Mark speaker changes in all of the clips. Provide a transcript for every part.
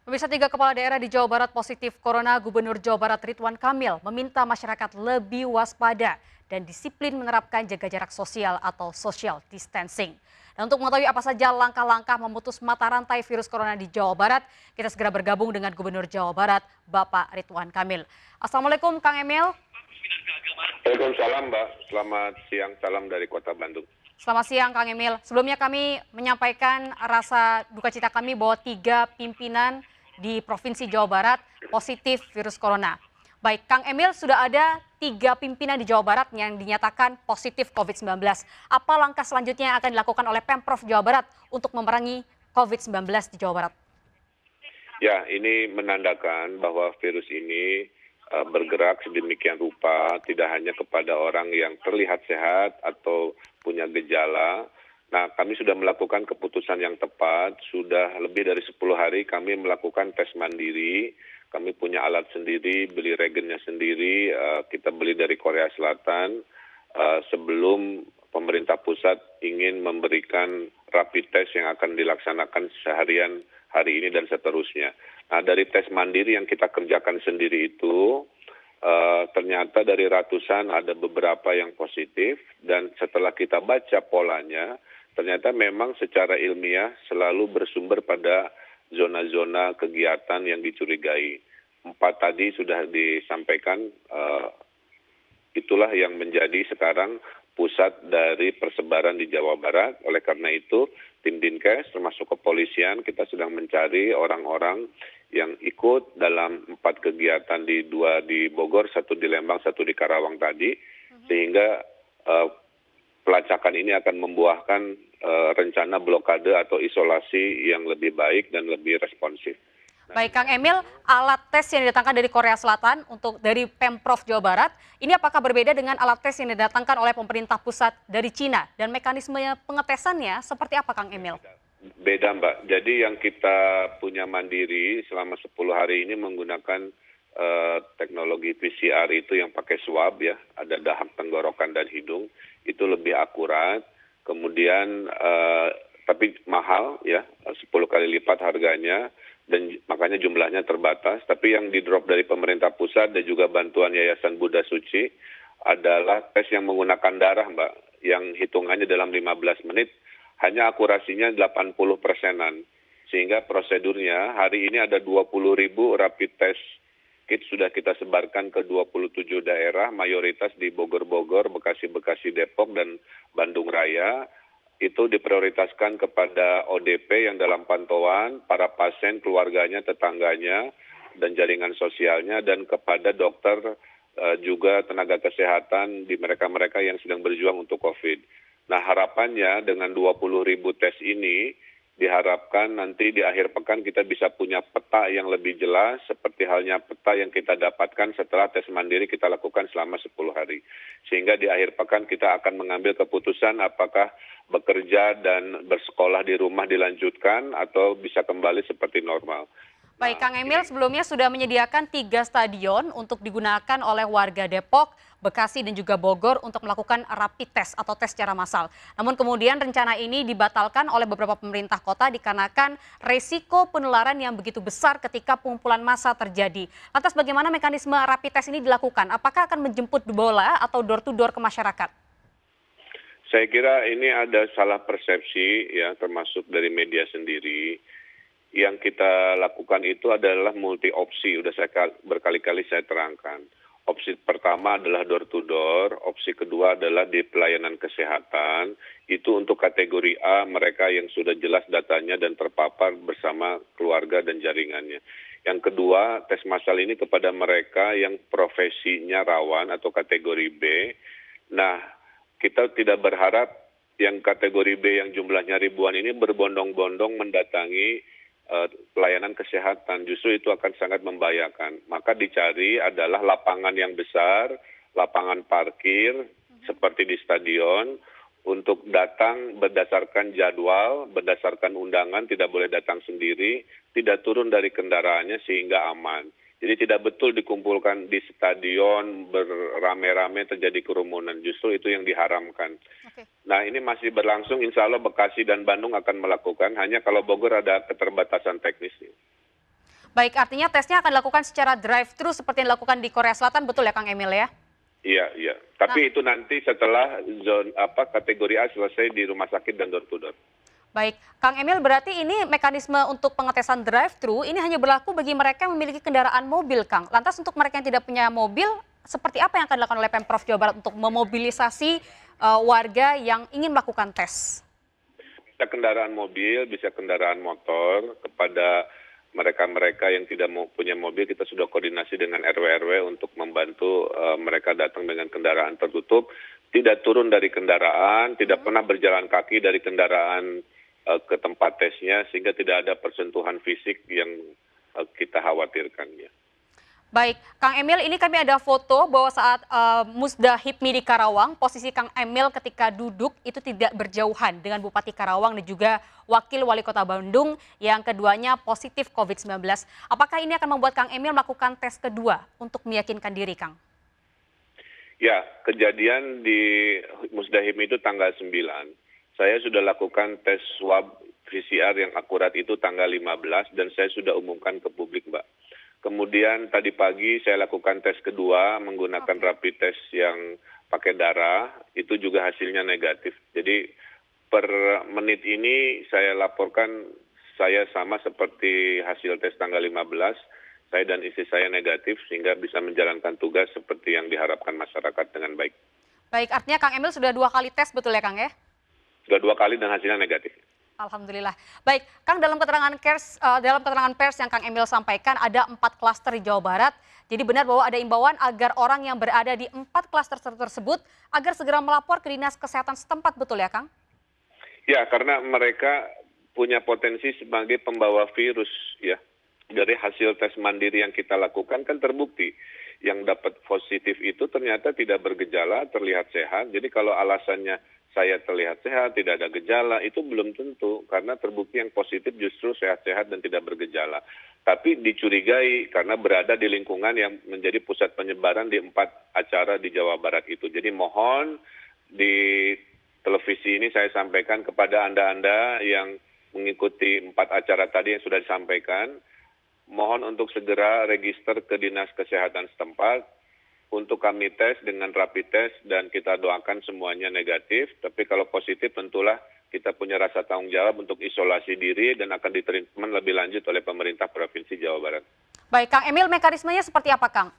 Speaker 1: Pemirsa, 3 kepala daerah di Jawa Barat positif corona. Gubernur Jawa Barat Ridwan Kamil meminta masyarakat lebih waspada dan disiplin menerapkan jaga jarak sosial atau social distancing. Dan untuk mengetahui apa saja langkah-langkah memutus mata rantai virus corona di Jawa Barat, kita segera bergabung dengan Gubernur Jawa Barat, Bapak Ridwan Kamil. Assalamualaikum, Kang Emil.
Speaker 2: Waalaikumsalam, Mbak. Selamat siang, salam dari Kota Bandung.
Speaker 1: Selamat siang, Kang Emil. Sebelumnya kami menyampaikan rasa duka cita kami bahwa 3 pimpinan di Provinsi Jawa Barat positif virus corona. Baik, Kang Emil, sudah ada 3 pimpinan di Jawa Barat yang dinyatakan positif COVID-19. Apa langkah selanjutnya yang akan dilakukan oleh Pemprov Jawa Barat untuk memerangi COVID-19 di Jawa Barat?
Speaker 2: Ya, ini menandakan bahwa virus ini bergerak sedemikian rupa, tidak hanya kepada orang yang terlihat sehat atau punya gejala. Nah, kami sudah melakukan keputusan yang tepat, sudah lebih dari 10 hari kami melakukan tes mandiri, kami punya alat sendiri, beli reagennya sendiri, kita beli dari Korea Selatan, sebelum pemerintah pusat ingin memberikan rapid test yang akan dilaksanakan seharian hari ini dan seterusnya. Nah, dari tes mandiri yang kita kerjakan sendiri itu, ternyata dari ratusan ada beberapa yang positif, dan setelah kita baca polanya, ternyata memang secara ilmiah selalu bersumber pada zona-zona kegiatan yang dicurigai. 4 tadi sudah disampaikan, itulah yang menjadi sekarang pusat dari persebaran di Jawa Barat. Oleh karena itu, tim Dinkes termasuk kepolisian kita sedang mencari orang-orang yang ikut dalam 4 kegiatan, 2 di Bogor, 1 di Lembang, 1 di Karawang tadi, sehingga pelacakan ini akan membuahkan rencana blokade atau isolasi yang lebih baik dan lebih responsif.
Speaker 1: Baik, Kang Emil, alat tes yang didatangkan dari Korea Selatan untuk dari Pemprov Jawa Barat, ini apakah berbeda dengan alat tes yang didatangkan oleh pemerintah pusat dari Cina? Dan mekanisme pengetesannya seperti apa, Kang Emil?
Speaker 2: Beda, Mbak. Jadi yang kita punya mandiri selama 10 hari ini menggunakan teknologi PCR itu yang pakai swab ya, ada dahak, tenggorokan, dan hidung, itu lebih akurat. Kemudian tapi mahal ya, 10 kali lipat harganya, dan makanya jumlahnya terbatas. Tapi yang di drop dari pemerintah pusat dan juga bantuan Yayasan Buddha Suci adalah tes yang menggunakan darah, Mbak, yang hitungannya dalam 15 menit, hanya akurasinya 80%-an. Sehingga prosedurnya hari ini ada 20.000 rapid test kit sudah kita sebarkan ke 27 daerah, mayoritas di Bogor, Bekasi, Depok, dan Bandung Raya. Itu diprioritaskan kepada ODP yang dalam pantauan, para pasien, keluarganya, tetangganya, dan jaringan sosialnya, dan kepada dokter juga tenaga kesehatan di mereka-mereka yang sedang berjuang untuk COVID. Nah, harapannya dengan 20.000 tes ini, diharapkan nanti di akhir pekan kita bisa punya peta yang lebih jelas, seperti halnya peta yang kita dapatkan setelah tes mandiri kita lakukan selama 10 hari. Sehingga di akhir pekan kita akan mengambil keputusan apakah bekerja dan bersekolah di rumah dilanjutkan atau bisa kembali seperti normal.
Speaker 1: Baik, Kang Emil, sebelumnya sudah menyediakan 3 stadion untuk digunakan oleh warga Depok, Bekasi, dan juga Bogor untuk melakukan rapid test atau tes secara massal. Namun kemudian rencana ini dibatalkan oleh beberapa pemerintah kota dikarenakan resiko penularan yang begitu besar ketika pengumpulan massa terjadi. Lantas bagaimana mekanisme rapid test ini dilakukan? Apakah akan menjemput bola atau door to door ke masyarakat?
Speaker 2: Saya kira ini ada salah persepsi ya, termasuk dari media sendiri. Yang kita lakukan itu adalah multi opsi, sudah berkali-kali saya terangkan. Opsi pertama adalah door to door, opsi kedua adalah di pelayanan kesehatan, itu untuk kategori A, mereka yang sudah jelas datanya dan terpapar bersama keluarga dan jaringannya. Yang kedua, tes massal ini kepada mereka yang profesinya rawan atau kategori B. Nah, kita tidak berharap yang kategori B yang jumlahnya ribuan ini berbondong-bondong mendatangi pelayanan kesehatan, justru itu akan sangat membahayakan. Maka dicari adalah lapangan yang besar, lapangan parkir, seperti di stadion, untuk datang berdasarkan jadwal, berdasarkan undangan, tidak boleh datang sendiri, tidak turun dari kendaraannya sehingga aman. Jadi tidak betul dikumpulkan di stadion beramai-ramai terjadi kerumunan, justru itu yang diharamkan.
Speaker 1: Oke.
Speaker 2: Nah, ini masih berlangsung, insya Allah Bekasi dan Bandung akan melakukan, hanya kalau Bogor ada keterbatasan teknis.
Speaker 1: Baik, artinya tesnya akan dilakukan secara drive-thru seperti yang dilakukan di Korea Selatan, betul ya Kang Emil ya?
Speaker 2: Iya, iya.
Speaker 1: Nah,
Speaker 2: Tapi itu nanti setelah kategori A selesai di rumah sakit dan door to door.
Speaker 1: baik, Kang Emil berarti ini mekanisme untuk pengetesan drive-thru ini hanya berlaku bagi mereka yang memiliki kendaraan mobil, Kang. Lantas untuk mereka yang tidak punya mobil, seperti apa yang akan dilakukan oleh Pemprov Jawa Barat untuk memobilisasi warga yang ingin melakukan tes?
Speaker 2: Bisa kendaraan mobil, bisa kendaraan motor. Kepada mereka-mereka yang tidak mau punya mobil, kita sudah koordinasi dengan RW-RW untuk membantu mereka datang dengan kendaraan tertutup, tidak turun dari kendaraan, tidak pernah berjalan kaki dari kendaraan ke tempat tesnya, sehingga tidak ada persentuhan fisik yang kita khawatirkan. Ya.
Speaker 1: Baik, Kang Emil, ini kami ada foto bahwa saat Musda HIPMI di Karawang, posisi Kang Emil ketika duduk itu tidak berjauhan dengan Bupati Karawang dan juga Wakil Wali Kota Bandung yang keduanya positif COVID-19. Apakah ini akan membuat Kang Emil melakukan tes kedua untuk meyakinkan diri, Kang?
Speaker 2: Ya, kejadian di Musda HIPMI itu tanggal 9. Saya sudah lakukan tes swab PCR yang akurat itu tanggal 15 dan saya sudah umumkan ke publik, Mbak. Kemudian tadi pagi saya lakukan tes kedua menggunakan rapid test yang pakai darah, itu juga hasilnya negatif. Jadi per menit ini saya laporkan saya sama seperti hasil tes tanggal 15, saya dan istri saya negatif sehingga bisa menjalankan tugas seperti yang diharapkan masyarakat dengan baik.
Speaker 1: Baik, artinya Kang Emil sudah 2 kali tes, betul ya Kang ya?
Speaker 2: Sudah 2 kali dan hasilnya negatif.
Speaker 1: Alhamdulillah. Baik, Kang, dalam keterangan pers yang Kang Emil sampaikan ada 4 klaster di Jawa Barat. Jadi benar bahwa ada imbauan agar orang yang berada di 4 klaster tersebut agar segera melapor ke Dinas Kesehatan setempat, betul ya Kang?
Speaker 2: Ya, karena mereka punya potensi sebagai pembawa virus ya. Dari hasil tes mandiri yang kita lakukan kan terbukti. Yang dapat positif itu ternyata tidak bergejala, terlihat sehat. Jadi kalau alasannya saya terlihat sehat, tidak ada gejala, itu belum tentu. Karena terbukti yang positif justru sehat-sehat dan tidak bergejala. Tapi dicurigai karena berada di lingkungan yang menjadi pusat penyebaran di 4 acara di Jawa Barat itu. Jadi mohon di televisi ini saya sampaikan kepada Anda-Anda yang mengikuti 4 acara tadi yang sudah disampaikan, mohon untuk segera register ke Dinas Kesehatan setempat untuk kami tes dengan rapid test dan kita doakan semuanya negatif. Tapi kalau positif tentulah kita punya rasa tanggung jawab untuk isolasi diri dan akan ditreatment lebih lanjut oleh pemerintah Provinsi Jawa Barat.
Speaker 1: Baik, Kang Emil, mekanismenya seperti apa, Kang?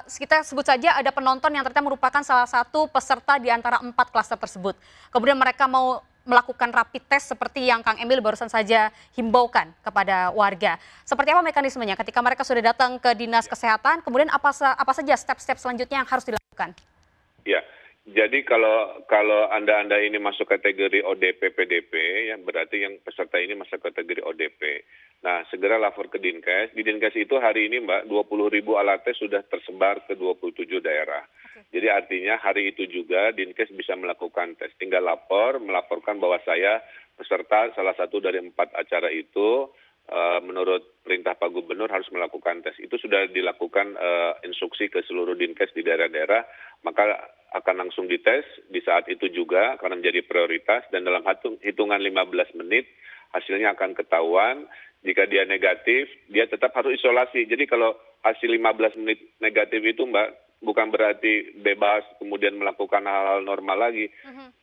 Speaker 1: Kita sebut saja ada penonton yang ternyata merupakan salah satu peserta di antara 4 klaster tersebut. Kemudian mereka mau melakukan rapid test seperti yang Kang Emil barusan saja himbaukan kepada warga. Seperti apa mekanismenya ketika mereka sudah datang ke Dinas Kesehatan, kemudian apa saja step-step selanjutnya yang harus dilakukan?
Speaker 2: Ya, jadi kalau Anda ini masuk kategori ODP PDP, ya berarti yang peserta ini masuk kategori ODP. Nah, segera lapor ke Dinkes. Di Dinkes itu hari ini, Mbak, 20.000 alat tes sudah tersebar ke 27 daerah. Jadi artinya hari itu juga Dinkes bisa melakukan tes. Tinggal melaporkan bahwa saya peserta salah satu dari 4 acara itu, menurut perintah Pak Gubernur harus melakukan tes. Itu sudah dilakukan instruksi ke seluruh Dinkes di daerah-daerah, maka akan langsung dites di saat itu juga karena menjadi prioritas dan dalam hitungan 15 menit hasilnya akan ketahuan. Jika dia negatif, dia tetap harus isolasi. Jadi kalau hasil 15 menit negatif itu, Mbak, bukan berarti bebas kemudian melakukan hal-hal normal lagi.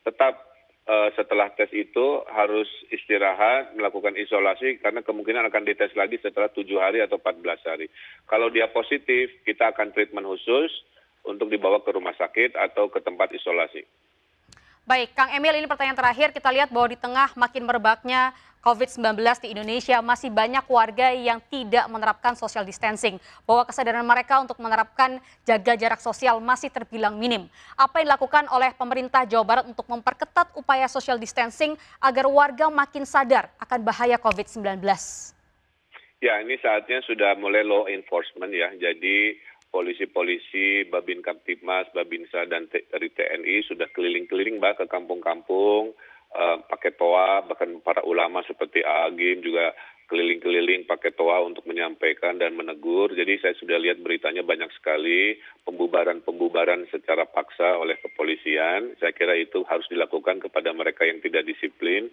Speaker 2: Tetap setelah tes itu harus istirahat, melakukan isolasi karena kemungkinan akan dites lagi setelah 7 hari atau 14 hari. Kalau dia positif, kita akan treatment khusus untuk dibawa ke rumah sakit atau ke tempat isolasi.
Speaker 1: Baik, Kang Emil, ini pertanyaan terakhir. Kita lihat bahwa di tengah makin merebaknya COVID-19 di Indonesia, masih banyak warga yang tidak menerapkan social distancing. Bahwa kesadaran mereka untuk menerapkan jaga jarak sosial masih terbilang minim. Apa yang dilakukan oleh pemerintah Jawa Barat untuk memperketat upaya social distancing agar warga makin sadar akan bahaya COVID-19?
Speaker 2: Ya, ini saatnya sudah mulai law enforcement ya. Jadi polisi-polisi, Babin Kamtibmas, Babinsa, dan dari TNI sudah keliling-keliling, Mbak, ke kampung-kampung, pakai toa, bahkan para ulama seperti Agim juga keliling-keliling pakai toa untuk menyampaikan dan menegur. Jadi saya sudah lihat beritanya banyak sekali pembubaran-pembubaran secara paksa oleh kepolisian. Saya kira itu harus dilakukan kepada mereka yang tidak disiplin.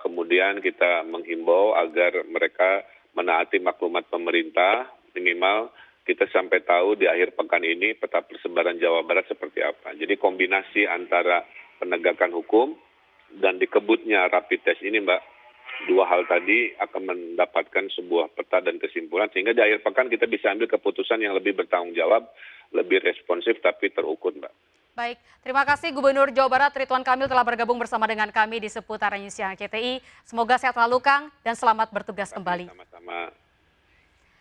Speaker 2: Kemudian kita menghimbau agar mereka menaati maklumat pemerintah, minimal kita sampai tahu di akhir pekan ini peta persebaran Jawa Barat seperti apa. Jadi kombinasi antara penegakan hukum dan dikebutnya rapid test ini, Mbak, dua hal tadi akan mendapatkan sebuah peta dan kesimpulan sehingga di akhir pekan kita bisa ambil keputusan yang lebih bertanggung jawab, lebih responsif tapi terukur, Mbak.
Speaker 1: Baik, terima kasih Gubernur Jawa Barat Ridwan Kamil telah bergabung bersama dengan kami di seputar News Siang CTI. Semoga sehat selalu Kang dan selamat bertugas kembali.
Speaker 2: Sama-sama.